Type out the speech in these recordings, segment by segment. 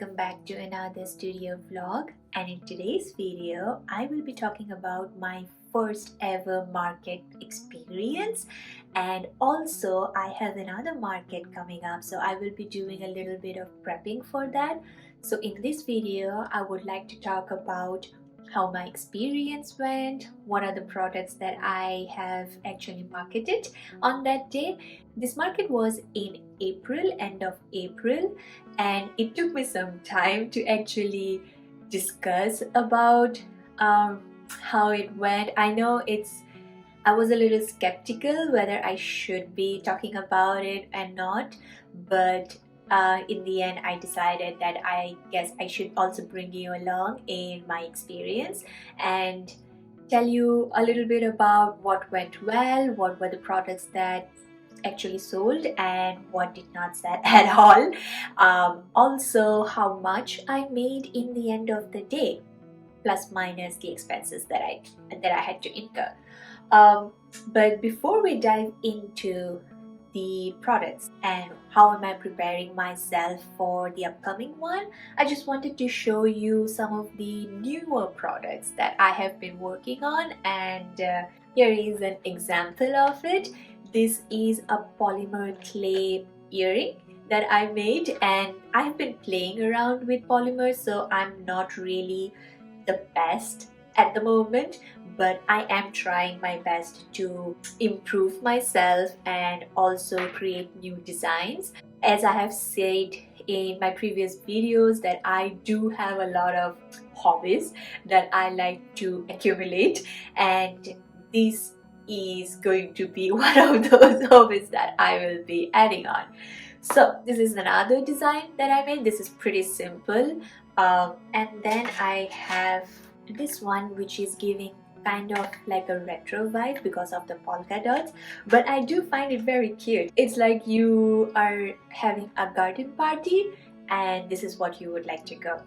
welcome back to another studio vlog, and in today's video I will be talking about my first ever market experience, and also I have another market coming up, so I will be doing a little bit of prepping for that. So in this video I would like to talk about how my experience went, what are the products that I have actually marketed on that day. This market was in April, end of April, and it took me some time to actually discuss about how it went. I know I was a little skeptical whether I should be talking about it and not, but in the end I decided that I guess I should also bring you along in my experience and tell you a little bit about what went well, what were the products that actually sold and what did not sell at all. Also how much I made in the end of the day, plus minus the expenses that I had to incur. But before we dive into the products and how am I preparing myself for the upcoming one, I just wanted to show you some of the newer products that I have been working on, and here is an example of it. This is a polymer clay earring that I made, and I've been playing around with polymers, so I'm not really the best at the moment, but I am trying my best to improve myself and also create new designs. As I have said in my previous videos, that I do have a lot of hobbies that I like to accumulate, and this is going to be one of those hobbies that I will be adding on. So this is another design that I made. This is pretty simple, and then I have this one which is giving kind of like a retro vibe because of the polka dots, but I do find it very cute. It's like you are having a garden party and this is what you would like to go.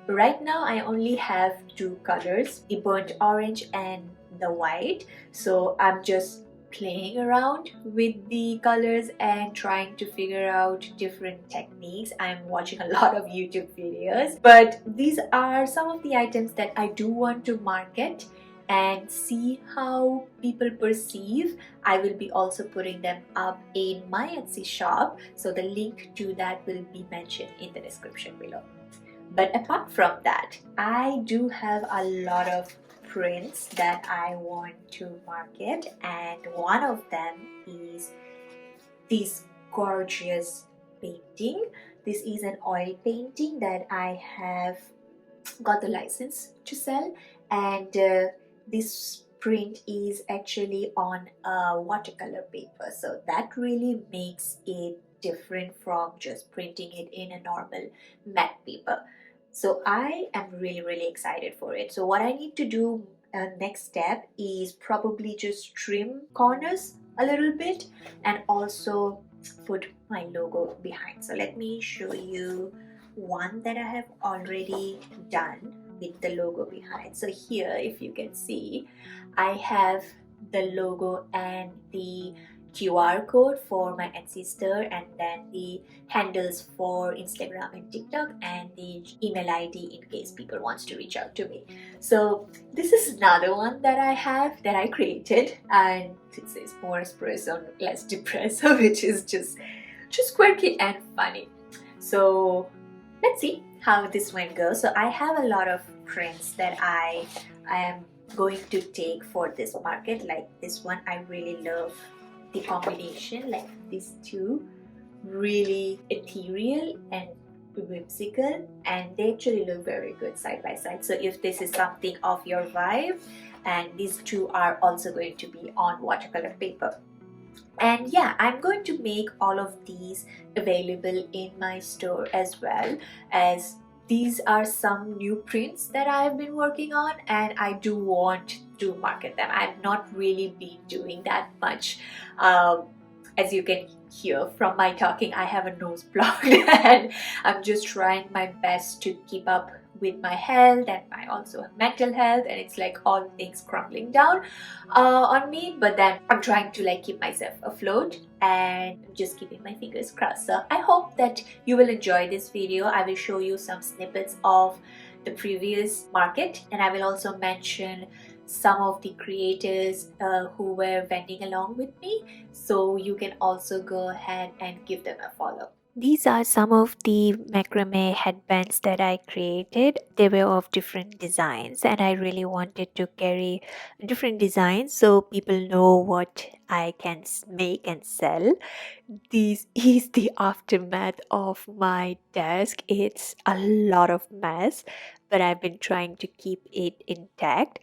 Right now I only have two colors, the burnt orange and the white, so I'm just playing around with the colors and trying to figure out different techniques. I'm watching a lot of YouTube videos, but these are some of the items that I do want to market and see how people perceive. I will be also putting them up in my Etsy shop, so the link to that will be mentioned in the description below. But apart from that, I do have a lot of prints that I want to market, and one of them is this gorgeous painting. This is an oil painting that I have got the license to sell, and this print is actually on a watercolor paper, so that really makes it different from just printing it in a normal matte paper. So I am really excited for it. So what I need to do next step is probably just trim corners a little bit and also put my logo behind. So let me show you one that I have already done with the logo behind. So here, if you can see, I have the logo and the QR code for my Etsy store, and then the handles for Instagram and TikTok, and the email ID in case people wants to reach out to me. So this is another one that I have that I created, and it says more espresso, less depresso, which is just quirky and funny. So let's see how this one goes. So I have a lot of prints that I am going to take for this market. Like this one, I really love the combination, like these two, really ethereal and whimsical, and they actually look very good side by side. So if this is something of your vibe, and these two are also going to be on watercolor paper. And yeah, I'm going to make all of these available in my store as well, as these are some new prints that I've been working on and I do want to market them. I've not really been doing that much. As you can hear from my talking, I have a nose blocked and I'm just trying my best to keep up with my health and my also mental health, and it's like all things crumbling down on me. But then I'm trying to like keep myself afloat and just keeping my fingers crossed. So I hope that you will enjoy this video. I will show you some snippets of the previous market, and I will also mention some of the creators who were vending along with me, so you can also go ahead and give them a follow. These are some of the macrame headbands that I created. They were of different designs, and I really wanted to carry different designs so people know what I can make and sell. This is the aftermath of my desk. It's a lot of mess, but I've been trying to keep it intact.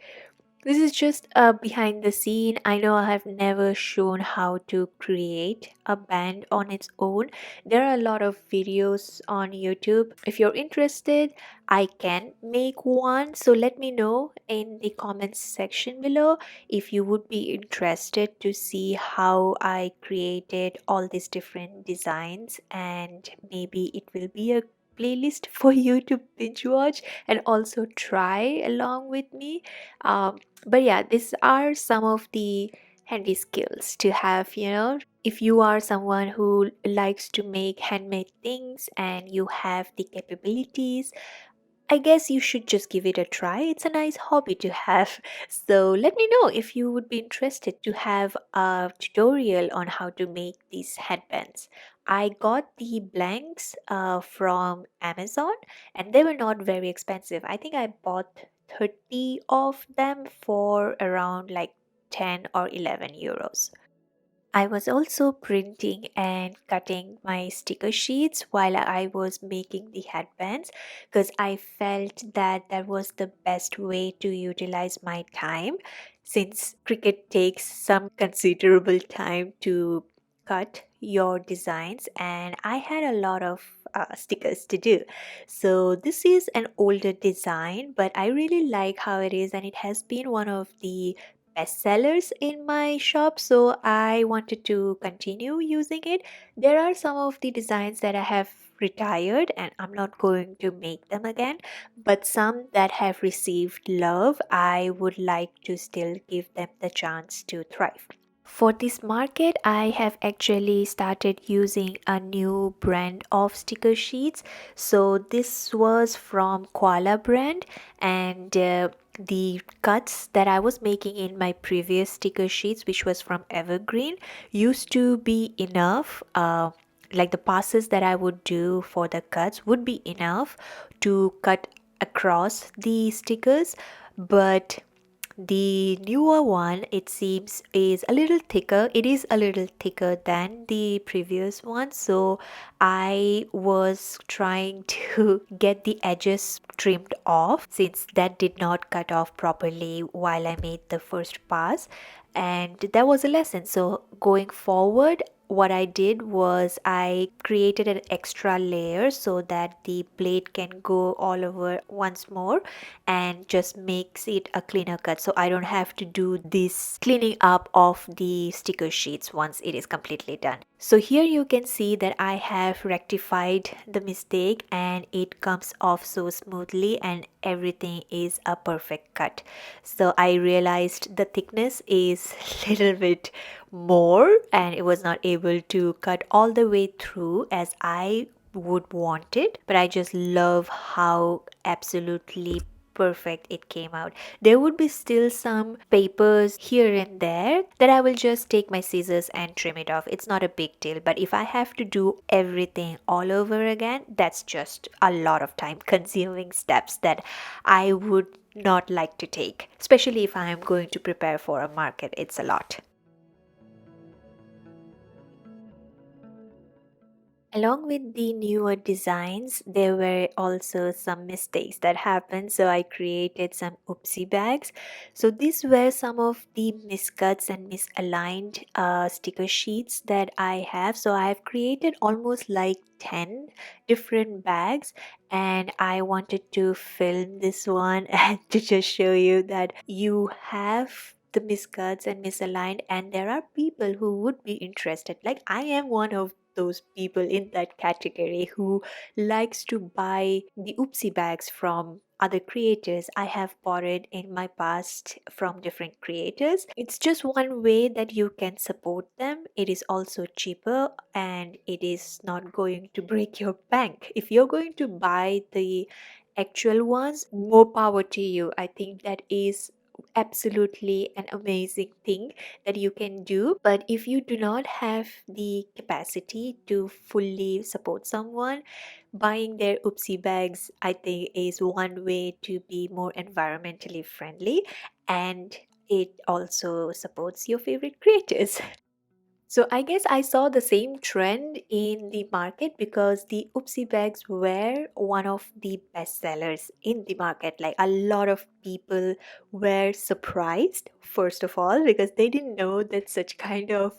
This is just a behind the scene. I know I have never shown how to create a band on its own. There are a lot of videos on YouTube. If you're interested, I can make one. So let me know in the comments section below if you would be interested to see how I created all these different designs, and maybe it will be a playlist for you to binge watch and also try along with me. But yeah, these are some of the handy skills to have, if you are someone who likes to make handmade things and you have the capabilities, I guess you should just give it a try. It's a nice hobby to have. So let me know if you would be interested to have a tutorial on how to make these headbands. I got the blanks from Amazon, and they were not very expensive. I think I bought 30 of them for around like 10 or 11 euros. I was also printing and cutting my sticker sheets while I was making the headbands, because I felt that that was the best way to utilize my time, since cricket takes some considerable time to cut your designs, and I had a lot of stickers to do. So this is an older design, but I really like how it is, and it has been one of the bestsellers in my shop, so I wanted to continue using it. There are some of the designs that I have retired and I'm not going to make them again, but some that have received love, I would like to still give them the chance to thrive. For this market, I have actually started using a new brand of sticker sheets. So this was from Koala brand, and the cuts that I was making in my previous sticker sheets, which was from Evergreen, used to be enough. Like the passes that I would do for the cuts would be enough to cut across the stickers, but the newer one, it seems, is a little thicker. It is a little thicker than the previous one. So I was trying to get the edges trimmed off, since that did not cut off properly while I made the first pass. And that was a lesson. So going forward, what I did was I created an extra layer so that the blade can go all over once more and just makes it a cleaner cut, so I don't have to do this cleaning up of the sticker sheets once it is completely done. So here you can see that I have rectified the mistake and it comes off so smoothly and everything is a perfect cut. So I realized the thickness is a little bit more and it was not able to cut all the way through as I would want it, but I just love how absolutely perfect it came out. There would be still some papers here and there that I will just take my scissors and trim it off. It's not a big deal, but if I have to do everything all over again, that's just a lot of time consuming steps that I would not like to take, especially if I am going to prepare for a market. It's a lot. Along with the newer designs, there were also some mistakes that happened. So I created some oopsie bags. So these were some of the miscuts and misaligned sticker sheets that I have. So I have created almost like 10 different bags, and I wanted to film this one and to just show you that you have the miscuts and misaligned, and there are people who would be interested. Like, I am one of those people in that category who likes to buy the oopsie bags from other creators. I have bought it in my past from different creators. It's just one way that you can support them. It is also cheaper and it is not going to break your bank. If you're going to buy the actual ones, more power to you. I think that is absolutely an amazing thing that you can do. But if you do not have the capacity to fully support someone, buying their oopsie bags, I think, is one way to be more environmentally friendly, and it also supports your favorite creators. So I guess I saw the same trend in the market because the oopsie bags were one of the best sellers in the market. Like, a lot of people were surprised, first of all, because they didn't know that such kind of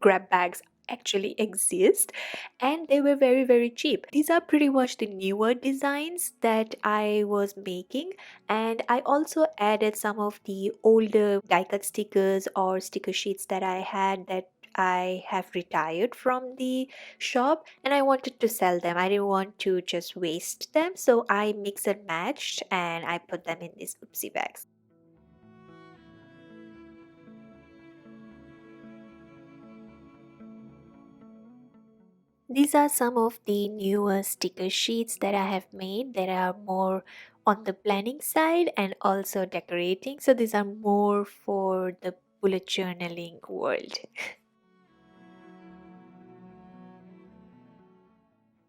grab bags actually exist, and they were very, very cheap. These are pretty much the newer designs that I was making, and I also added some of the older die cut stickers or sticker sheets that I had that I have retired from the shop, and I wanted to sell them. I didn't want to just waste them, so I mix and matched and I put them in these oopsie bags. These are some of the newer sticker sheets that I have made that are more on the planning side and also decorating. So these are more for the bullet journaling world.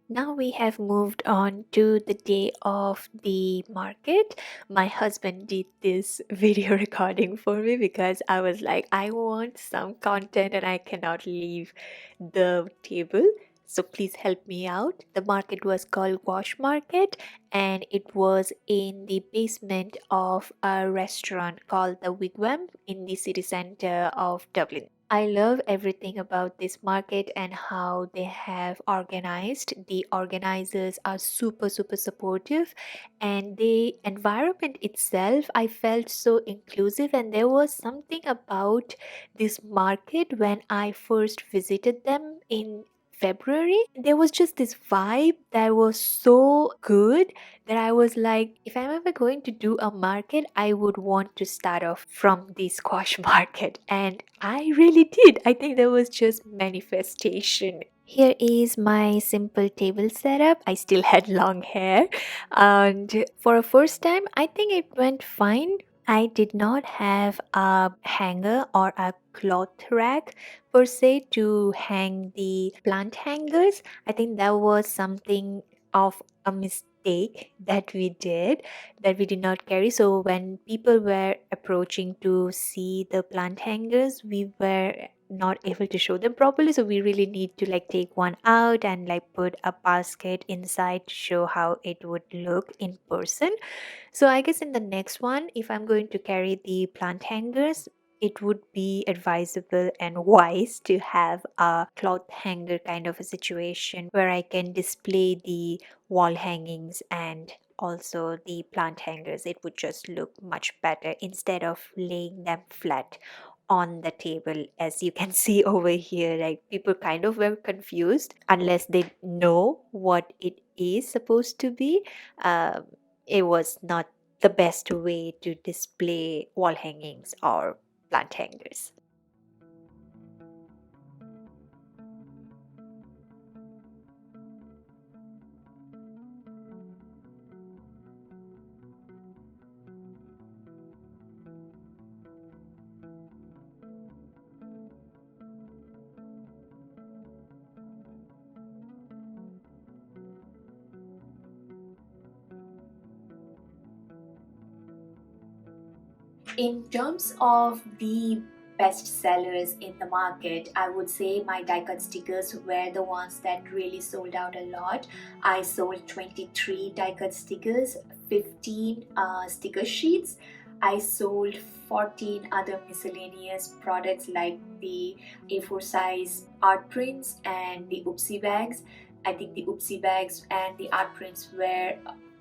Now we have moved on to the day of the market. My husband did this video recording for me because I was like, I want some content and I cannot leave the table. So please help me out. The market was called Wash Market, and it was in the basement of a restaurant called the Wigwam in the city center of Dublin. I love everything about this market and how they have organized. The organizers are super, super supportive, and the environment itself, I felt so inclusive. And there was something about this market when I first visited them in February. There was just this vibe that was so good that I was like, if I'm ever going to do a market, I would want to start off from the squash market. And I really did. I think there was just manifestation. Here is my simple table setup. I still had long hair. And for a first time, I think it went fine. I did not have a hanger or a cloth rack per se to hang the plant hangers. I think that was something of a mistake that we did, that we did not carry. So when people were approaching to see the plant hangers, we were not able to show them properly, so we really need to like take one out and like put a basket inside to show how it would look in person. So I guess in the next one, if I'm going to carry the plant hangers, it would be advisable and wise to have a cloth hanger kind of a situation where I can display the wall hangings and also the plant hangers. It would just look much better instead of laying them flat on the table. As you can see over here, like, people kind of were confused unless they know what it is supposed to be. It was not the best way to display wall hangings or plant hangers. In terms of the best sellers in the market, I would say my die cut stickers were the ones that really sold out a lot. I sold 23 die cut stickers, 15 sticker sheets. I sold 14 other miscellaneous products like the A4 size art prints and the oopsie bags. I think the oopsie bags and the art prints were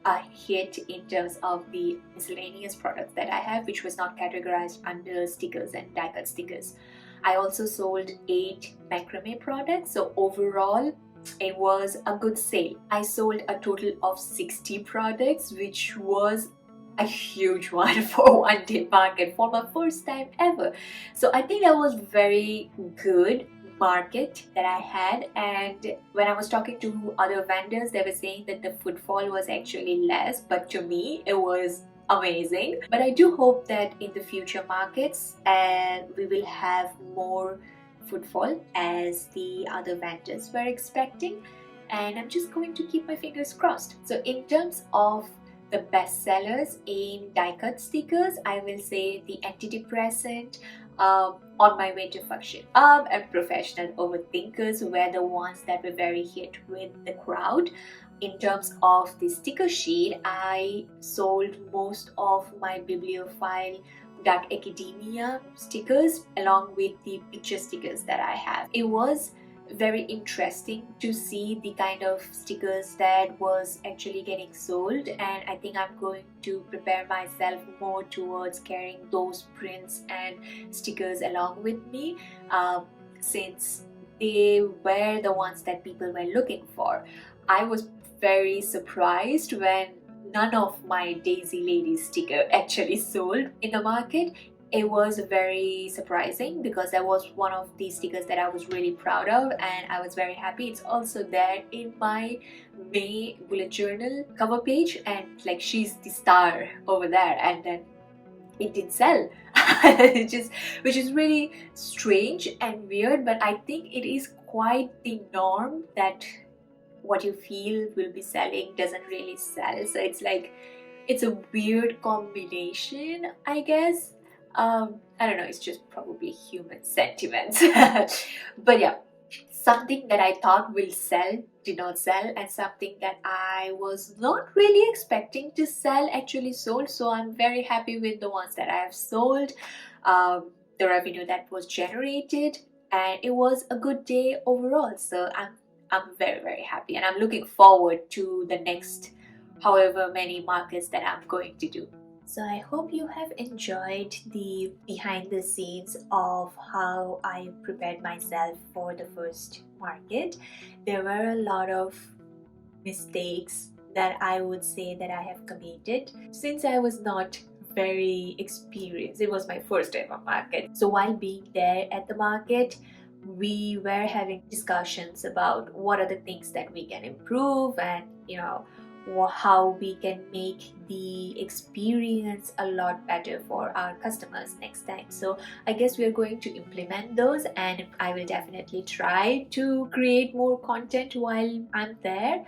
a hit in terms of the miscellaneous products that I have, which was not categorized under stickers and die cut stickers. I also sold 8 macrame products, so overall it was a good sale. I sold a total of 60 products, which was a huge one for one day market for my first time ever. So I think that was very good market that I had. And when I was talking to other vendors, they were saying that the footfall was actually less, but to me it was amazing. But I do hope that in the future markets and we will have more footfall as the other vendors were expecting, and I'm just going to keep my fingers crossed. So in terms of the best sellers in die cut stickers, I will say the antidepressant, On My Way to Function and Professional Overthinkers were the ones that were very hit with the crowd. In terms of the sticker sheet, I sold most of my bibliophile Dark Academia stickers along with the picture stickers that I have. It was very interesting to see the kind of stickers that was actually getting sold, and I think I'm going to prepare myself more towards carrying those prints and stickers along with me, since they were the ones that people were looking for. I was very surprised when none of my Daisy Lady sticker actually sold in the market. It was very surprising because that was one of the stickers that I was really proud of, and I was very happy. It's also there in my May bullet journal cover page, and like she's the star over there, and then it did sell. Which is really strange and weird, but I think it is quite the norm that what you feel will be selling doesn't really sell. So it's like, it's a weird combination, I guess. I don't know, it's just probably human sentiments. But yeah, something that I thought will sell did not sell, and something that I was not really expecting to sell actually sold. So I'm very happy with the ones that I have sold, the revenue that was generated, and it was a good day overall. So I'm very happy, and I'm looking forward to the next however many markets that I'm going to do. So I hope you have enjoyed the behind the scenes of how I prepared myself for the first market. There were a lot of mistakes that I would say that I have committed since I was not very experienced. It was my first ever market. So while being there at the market, we were having discussions about what are the things that we can improve, and how we can make the experience a lot better for our customers next time. So I guess we are going to implement those, and I will definitely try to create more content while I'm there.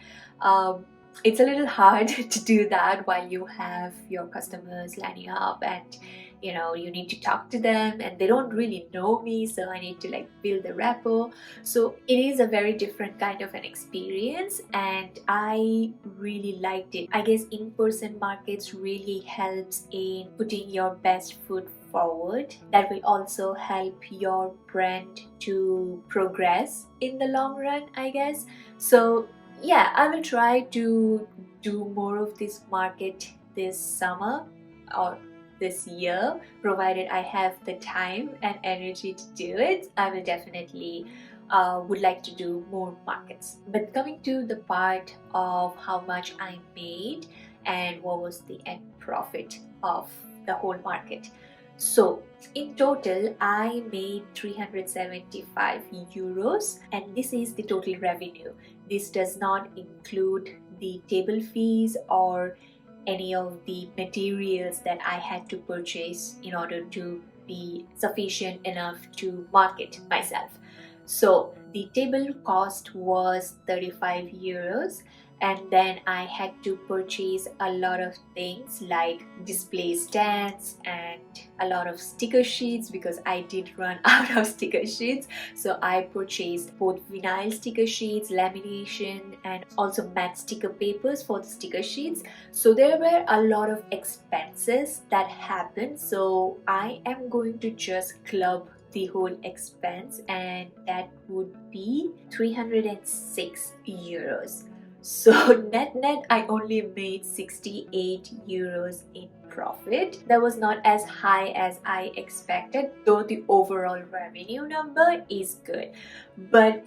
It's a little hard to do that while you have your customers lining up, and you need to talk to them and they don't really know me, so I need to like build the rapport. So it is a very different kind of an experience, and I really liked it. I guess in-person markets really helps in putting your best foot forward. That will also help your brand to progress in the long run, I guess. So yeah, I will try to do more of this market this summer or this year, provided I have the time and energy to do it. I will definitely would like to do more markets. But coming to the part of how much I made and what was the end profit of the whole market. So in total I made 375 euros, and this is the total revenue. This does not include the table fees or any of the materials that I had to purchase in order to be sufficient enough to market myself. So the table cost was 35 euros, and then I had to purchase a lot of things like display stands and a lot of sticker sheets because I did run out of sticker sheets. So I purchased both vinyl sticker sheets, lamination, and also matte sticker papers for the sticker sheets. So there were a lot of expenses that happened. So I am going to just club the whole expense, and that would be 306 euros. So net net I only made 68 euros in profit. That was not as high as I expected, though the overall revenue number is good. But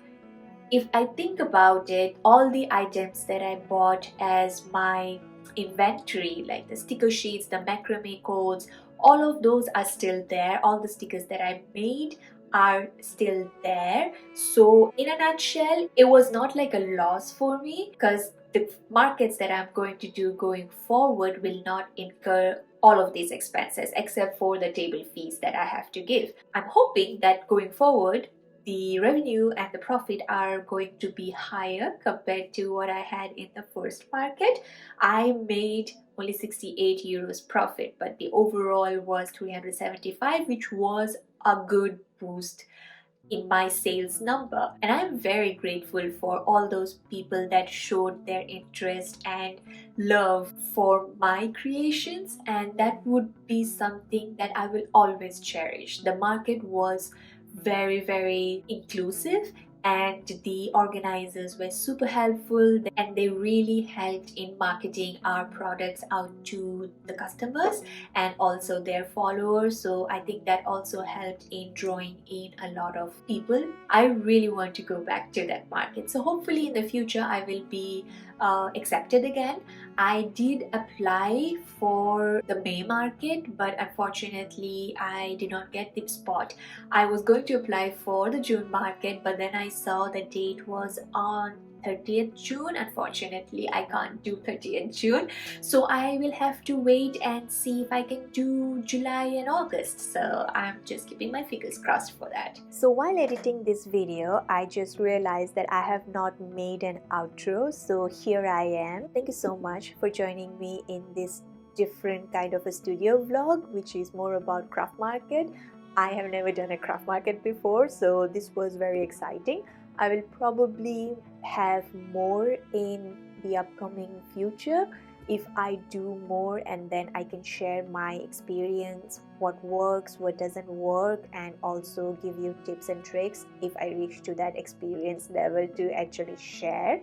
if I think about it, all the items that I bought as my inventory, like the sticker sheets, the macrame codes, all of those are still there. All the stickers that I made are still there. So in a nutshell, it was not like a loss for me, because the markets that I'm going to do going forward will not incur all of these expenses except for the table fees that I have to give. I'm hoping that going forward the revenue and the profit are going to be higher compared to what I had in the first market. I made only 68 euros profit, but the overall was 375, which was a good boost in my sales number. And I'm very grateful for all those people that showed their interest and love for my creations, and that would be something that I will always cherish. The market was very inclusive, and the organizers were super helpful, and they really helped in marketing our products out to the customers and also their followers. So I think that also helped in drawing in a lot of people. I really want to go back to that market, so hopefully in the future I will be accepted again. I did apply for the May market, but unfortunately I did not get the spot. I was going to apply for the June market, but then I saw the date was on 30th June. Unfortunately, I can't do 30th June, so I will have to wait and see if I can do July and August. So I'm just keeping my fingers crossed for that. So while editing this video, I just realized that I have not made an outro, so here I am. Thank you so much for joining me in this different kind of a studio vlog, which is more about craft market. I have never done a craft market before, so this was very exciting. I will probably have more in the upcoming future if I do more, and then I can share my experience, what works, what doesn't work, and also give you tips and tricks if I reach to that experience level to actually share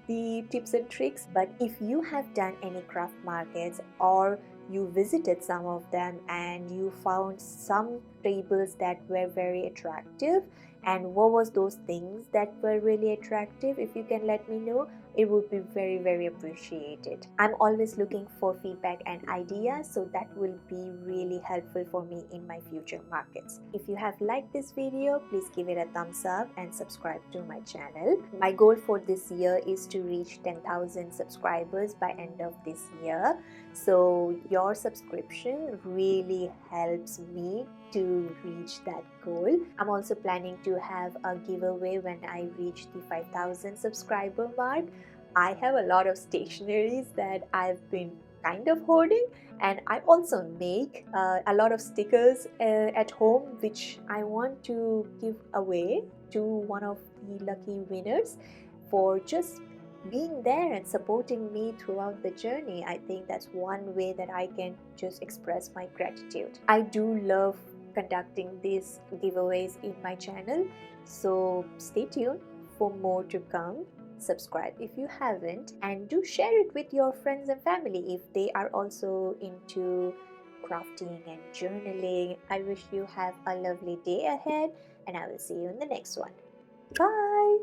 the tips and tricks. But if you have done any craft markets, or you visited some of them and you found some tables that were very attractive, and what was those things that were really attractive, if you can let me know, it would be very appreciated. I'm always looking for feedback and ideas, so that will be really helpful for me in my future markets. If you have liked this video, please give it a thumbs up and subscribe to my channel. My goal for this year is to reach 10,000 subscribers by end of this year, so your subscription really helps me to reach that goal. I'm also planning to have a giveaway when I reach the 5,000 subscriber mark. I have a lot of stationeries that I've been kind of hoarding, and I also make a lot of stickers at home, which I want to give away to one of the lucky winners for just being there and supporting me throughout the journey. I think that's one way that I can just express my gratitude. I do love conducting these giveaways in my channel, so stay tuned for more to come. Subscribe if you haven't, and do share it with your friends and family if they are also into crafting and journaling. I wish you have a lovely day ahead, and I will see you in the next one. Bye.